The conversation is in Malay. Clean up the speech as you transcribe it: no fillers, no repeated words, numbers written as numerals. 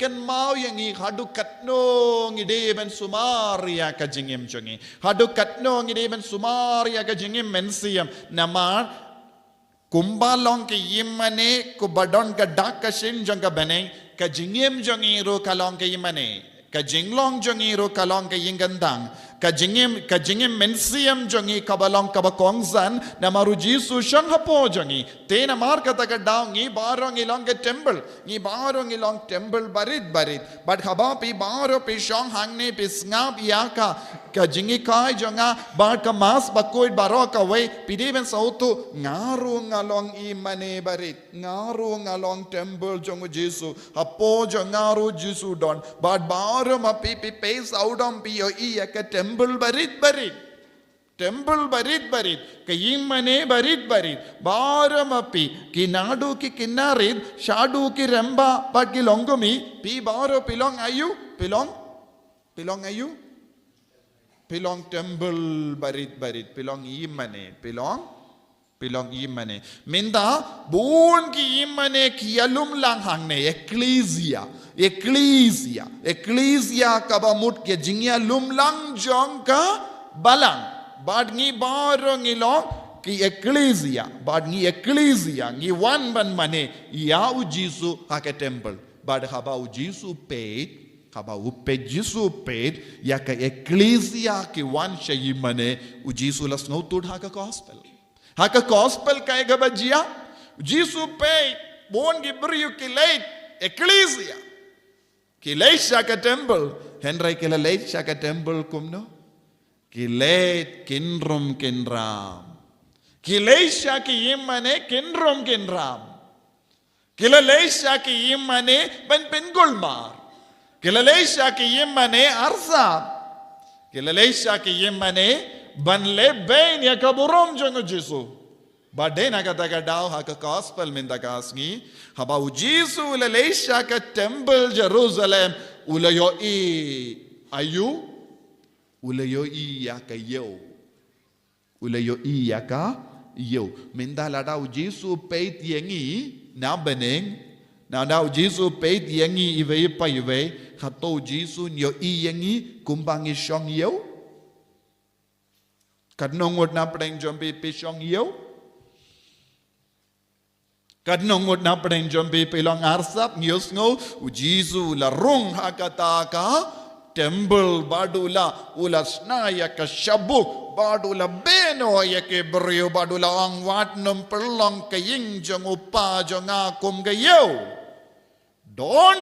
ikan mau yang i hadu katno ngide ben sumaria ka jingim jongi hadu katno ngide ben sumaria ka jingim mensiam nama kumbalong ke yimane ku badon ka dak ka shin jong ka beneng ka jingim jongi ro kalong ke yimane ka jinglong jongi ro kalong ke yingandang ka jingim mensiam jongi kabalong kabakongzan namaru jisu shang hapo jongi te namar kata ka daw ngi barong ilong ke temple ngi barong ilong temple barit but haba pi baro pi shong hangne pi snap yaka ka jingi kai jonga bar ka mas bakoid baro ka we pidiben sautu ngaru ngalong imane barit ngaru ngalong temple jongu jisu hapo jongaru jisu don but baro ma pi pays outdom pi yo iya ka temple barit temple barit kayimane barit baramapi kinadu ki kinarid shadu ki remba but ki longomi pi baro pilong ayu pilong temple barit pilong imane pilong imane minda bun ki imane ki alum lang hangne ecclesia kabamut ke jingya lumlang jong ka balang bad ngi baro ngi long ki ecclesia ngi wan ban mane ya u jisu ha ke temple bad haba u jisu jisu pet ya ka ecclesia ki wan shayi mane u jisu las no tud ha ka gospel ka ga bajia jisu pet bon gi briu ki late ecclesia Kileisha ka temple, Henry kileisha ka temple kumno. Kileit kinrum kinram. Kileisha ki yimane kinrum kinram. Kileisha ki yimane ben Kulmar. Kileisha ki yimane arsab. Kileisha ki yimane ban leben ya kaburom jongo Jisu. Badena kata ka daw ha ka gospel minda kasngi haba u Jisu leisha ka temple Jerusalem ulayo ya ka yo minda lada u Jisu peit yengi na beneng na da u Jisu peit yengi ive pa ive hato Jisu nyo yengi kumbangi shong yo kadnongot na preng jombe pe shong yo kadnongot na preng jombe pelong arsap ngios ngo u Jisu la rung hakataka temple badula ula snaya ka shabu badula beno yake brio badula ang wat num perlong kaying jong upa jong akum gayo don